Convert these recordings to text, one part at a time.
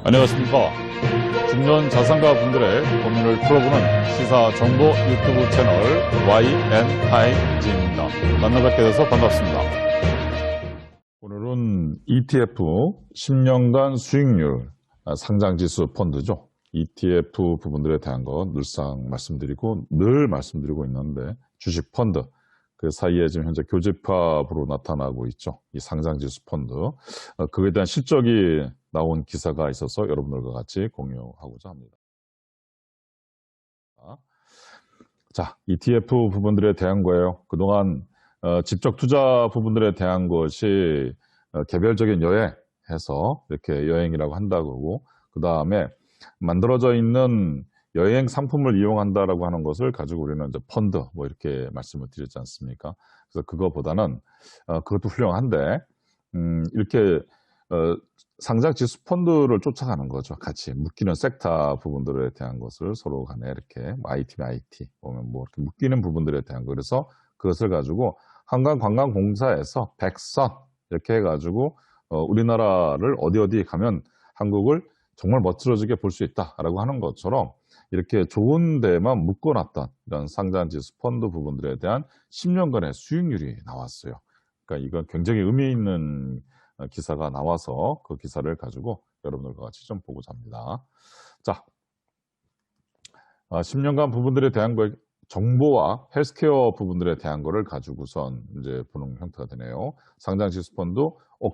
안녕하십니까. 중년 자산가 분들의 고민을 풀어보는 시사 정보 유튜브 채널 YN타임즈입니다. 만나 뵙게 돼서 반갑습니다. 오늘은 ETF 10년간 수익률 상장지수 펀드죠. ETF 부분들에 대한 거 늘상 늘 말씀드리고 있는데 주식 펀드 그 사이에 지금 현재 교집합으로 나타나고 있죠. 이 상장지수 펀드. 그에 대한 실적이 나온 기사가 있어서 여러분들과 같이 공유하고자 합니다. 자, ETF 부분들에 대한 거예요. 그동안 직접 투자 부분들에 대한 것이 개별적인 여행해서 이렇게 여행이라고 한다고 그 다음에 만들어져 있는 여행 상품을 이용한다라고 하는 것을 가지고 우리는 이제 펀드 뭐 이렇게 말씀을 드렸지 않습니까? 그래서 그거보다는 그것도 훌륭한데 이렇게 상장 지수 펀드를 쫓아가는 거죠. 같이 묶이는 섹터 부분들에 대한 것을 서로 간에 이렇게 IT 보면 뭐 이렇게 묶이는 부분들에 대한 거 그래서 그것을 가지고 한강관광공사에서 백선 이렇게 해가지고 우리나라를 어디 가면 한국을 정말 멋들어지게 볼 수 있다라고 하는 것처럼 이렇게 좋은 데만 묶어놨던 이런 상장지수 펀드 부분들에 대한 10년간의 수익률이 나왔어요. 그러니까 이건 굉장히 의미 있는 기사가 나와서 그 기사를 가지고 여러분들과 같이 좀 보고자 합니다. 자, 10년간 부분들에 대한 거 정보와 헬스케어 부분들에 대한 거를 가지고선 이제 보는 형태가 되네요. 상장지수 펀드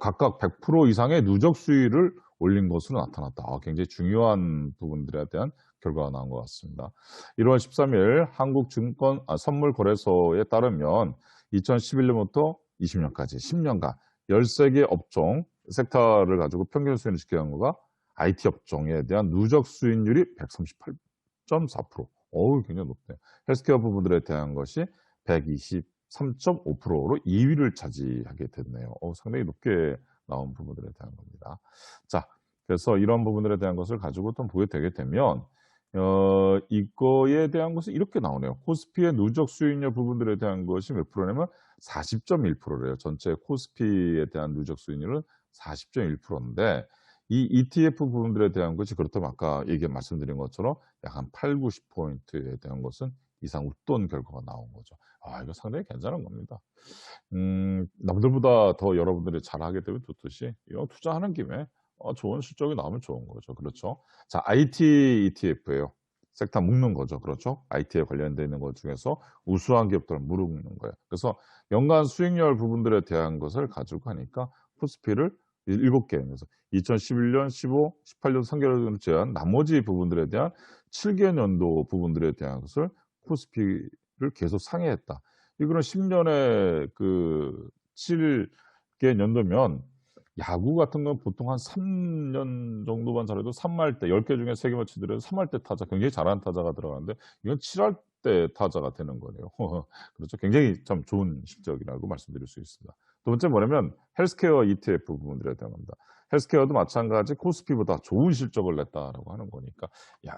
각각 100% 이상의 누적 수익을 올린 것으로 나타났다. 굉장히 중요한 부분들에 대한 결과가 나온 것 같습니다. 1월 13일 한국증권 선물거래소에 따르면 2011년부터 20년까지 10년간 13개 업종 섹터를 가지고 평균 수익을 지켜간 거가 IT 업종에 대한 누적 수익률이 138.4%. 굉장히 높네요. 헬스케어 부분들에 대한 것이 123.5%로 2위를 차지하게 됐네요. 상당히 높게 나온 부분들에 대한 겁니다. 자, 그래서 이런 부분들에 대한 것을 가지고 또 보게 되게 되면 이거에 대한 것은 이렇게 나오네요. 코스피의 누적 수익률 부분들에 대한 것이 몇 프로냐면 40.1%래요. 전체 코스피에 대한 누적 수익률은 40.1%인데 이 ETF 부분들에 대한 것이 그렇다면 아까 말씀드린 것처럼 약 한 8, 90포인트에 대한 것은 이상 웃돈 결과가 나온 거죠. 이거 상당히 괜찮은 겁니다. 남들보다 더 여러분들이 잘하게 되면 좋듯이 이거 투자하는 김에 좋은 실적이 나오면 좋은 거죠. 그렇죠? 자, IT ETF예요. 섹터 묶는 거죠. 그렇죠? IT에 관련되어 있는 것 중에서 우수한 기업들을 묶는 거예요. 그래서 연간 수익률 부분들에 대한 것을 가지고 가니까 코스피를 7개, 그래서 2011년, 15, 18년 3개월을 제한 나머지 부분들에 대한 7개 년도 부분들에 대한 것을 코스피를 계속 상회했다. 이거는 10년에 그 7개 년도면 야구 같은 건 보통 한 3년 정도만 잘해도 3할 때 10개 중에 3개만 치더라도 3할 때 타자 굉장히 잘하는 타자가 들어가는데 이건 7할 때 타자가 되는 거네요. 그렇죠. 굉장히 참 좋은 실적이라고 말씀드릴 수 있습니다. 두 번째 뭐냐면 헬스케어 ETF 부분들에 대한 겁니다. 헬스케어도 마찬가지 코스피보다 좋은 실적을 냈다라고 하는 거니까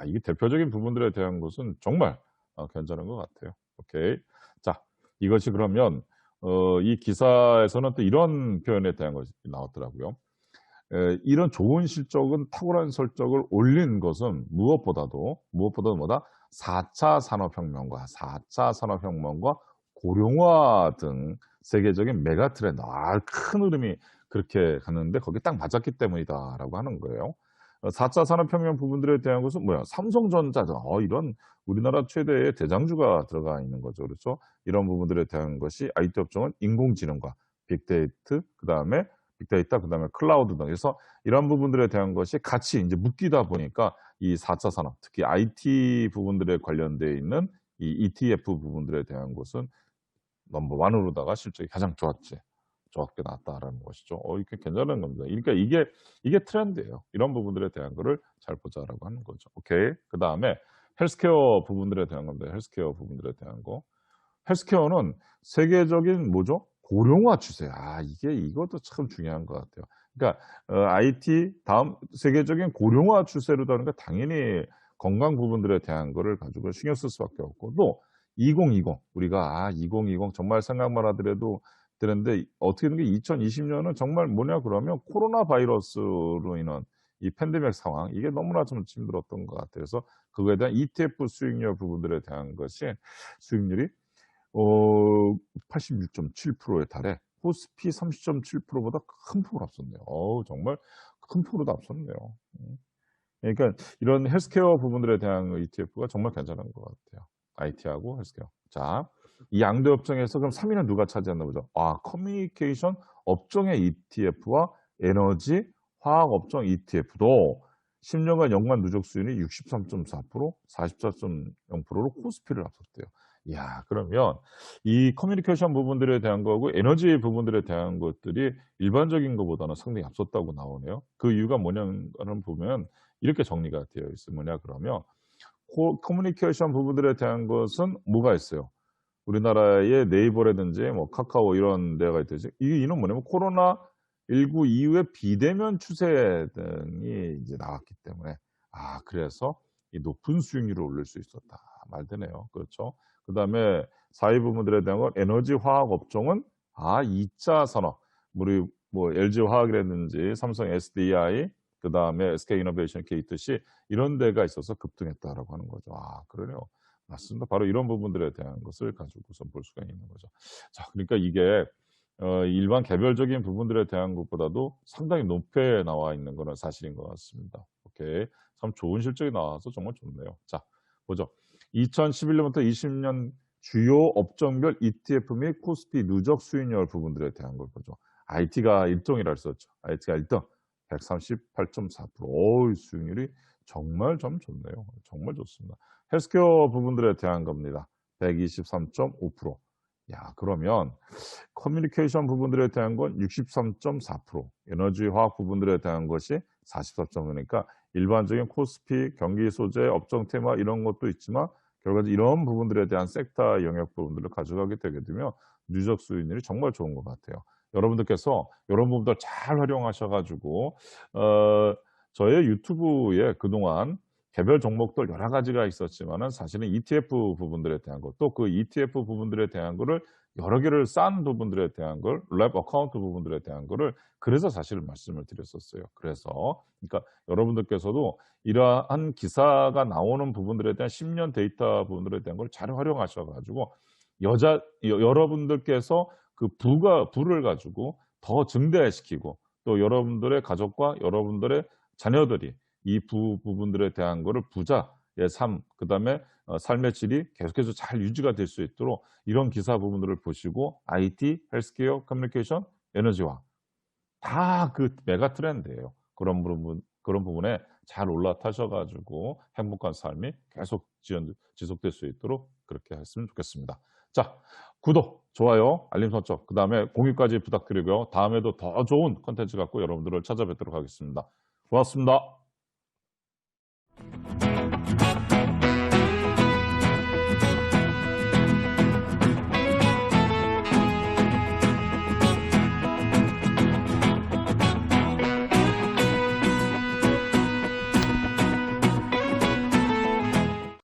이게 대표적인 부분들에 대한 것은 정말 괜찮은 것 같아요. 오케이. 자, 이것이 그러면 이 기사에서는 또 이런 표현에 대한 것이 나왔더라고요. 이런 좋은 실적은 탁월한 실적을 올린 것은 무엇보다도 뭐다? 4차 산업혁명과 고령화 등 세계적인 메가 트렌드, 큰 흐름이 그렇게 갔는데 거기에 딱 맞았기 때문이다라고 하는 거예요. 4차 산업혁명 부분들에 대한 것은 삼성전자, 이런 우리나라 최대의 대장주가 들어가 있는 거죠. 그렇죠? 이런 부분들에 대한 것이 IT 업종은 인공지능과 빅데이터, 그다음에 클라우드 등 그래서 이런 부분들에 대한 것이 같이 이제 묶이다 보니까 이 4차 산업, 특히 IT 부분들에 관련되어 있는 이 ETF 부분들에 대한 것은 넘버1으로다가 실적이 가장 좋게 나왔다라는 것이죠. 이게 괜찮은 겁니다. 그러니까 이게 트렌드예요. 이런 부분들에 대한 거를 잘 보자라고 하는 거죠. 오케이. 그 다음에 헬스케어 부분들에 대한 겁니다. 헬스케어 부분들에 대한 거. 헬스케어는 세계적인 고령화 추세. 이것도 참 중요한 것 같아요. 그러니까 IT 다음 세계적인 고령화 추세로 다니까 당연히 건강 부분들에 대한 거를 가지고 신경 쓸 수밖에 없고 또 2020 우리가 2020 정말 생각만 하더라도 되는데 어떻게 된 게 2020년은 정말 뭐냐 그러면 코로나 바이러스로 인한 이 팬데믹 상황 이게 너무나 좀 힘들었던 것 같아요. 그래서 그거에 대한 ETF 수익률 부분들에 대한 것이 수익률이 86.7%에 달해 코스피 30.7%보다 큰 폭으로 앞섰네요. 어우 정말 큰 폭으로 앞섰네요. 음. 그러니까 이런 헬스케어 부분들에 대한 ETF가 정말 괜찮은 것 같아요. IT하고 헬스케어. 자, 이 양대 업종에서 그럼 3 위는 누가 차지했나 보죠. 아, 커뮤니케이션 업종의 ETF와 에너지 화학 업종 ETF도 10년간 연간 누적 수익률이 63.4%, 44.0%로 코스피를 앞섰대요. 이야, 그러면 이 커뮤니케이션 부분들에 대한 거하고 에너지 부분들에 대한 것들이 일반적인 것보다는 상당히 앞섰다고 나오네요. 그 이유가 뭐냐는 보면 이렇게 정리가 되어 있어요. 뭐냐 그러면 커뮤니케이션 부분들에 대한 것은 뭐가 있어요? 우리나라의 네이버라든지 뭐 카카오 이런 데가 있듯이 이는 뭐냐면 코로나19 이후에 비대면 추세 등이 이제 나왔기 때문에 그래서 이 높은 수익률을 올릴 수 있었다. 말 되네요. 그렇죠. 그다음에 4위 부분들에 대한 건 에너지 화학 업종은 2차 산업 우리 뭐 LG 화학이라든지 삼성 SDI 그다음에 SK이노베이션 KTC 이런 데가 있어서 급등했다라고 하는 거죠. 그러네요. 맞습니다. 바로 이런 부분들에 대한 것을 가지고서 볼 수가 있는 거죠. 자, 그러니까 이게 일반 개별적인 부분들에 대한 것보다도 상당히 높게 나와 있는 거는 사실인 것 같습니다. 오케이. 참 좋은 실적이 나와서 정말 좋네요. 자, 보죠. 2011년부터 20년 주요 업종별 ETF 및 코스피 누적 수익률 부분들에 대한 걸 보죠. IT가 1등이라 했었죠. IT가 1등 138.4%. 어우, 수익률이 정말 좀 좋네요. 정말 좋습니다. 헬스케어 부분들에 대한 겁니다. 123.5%. 야, 그러면 커뮤니케이션 부분들에 대한 건 63.4%, 에너지 화학 부분들에 대한 것이 44.5%니까 일반적인 코스피, 경기 소재, 업종 테마 이런 것도 있지만 결과적으로 이런 부분들에 대한 섹터 영역 부분들을 가져가게 되게 되면 누적 수익률이 정말 좋은 것 같아요. 여러분들께서 이런 부분들 잘 활용하셔 가지고 저의 유튜브에 그동안 개별 종목들 여러 가지가 있었지만은 사실은 ETF 부분들에 대한 것, 또 그 ETF 부분들에 대한 거를 여러 개를 싼 부분들에 대한 걸, 랩 어카운트 부분들에 대한 거를 그래서 사실 말씀을 드렸었어요. 그래서 그러니까 여러분들께서도 이러한 기사가 나오는 부분들에 대한 10년 데이터 부분들에 대한 걸 잘 활용하셔 가지고 여러분들께서 그 부를 가지고 더 증대시키고 또 여러분들의 가족과 여러분들의 자녀들이 이 부분들에 대한 거를 부자의 삶, 그다음에 삶의 질이 계속해서 잘 유지가 될 수 있도록 이런 기사 부분들을 보시고 IT, 헬스케어, 커뮤니케이션, 에너지화 다 그 메가 트렌드예요. 그런 부분에 잘 올라타셔 가지고 행복한 삶이 계속 지속될 수 있도록 그렇게 했으면 좋겠습니다. 자, 구독, 좋아요, 알림 설정, 그다음에 공유까지 부탁드리고요. 다음에도 더 좋은 콘텐츠 갖고 여러분들을 찾아뵙도록 하겠습니다. 고맙습니다.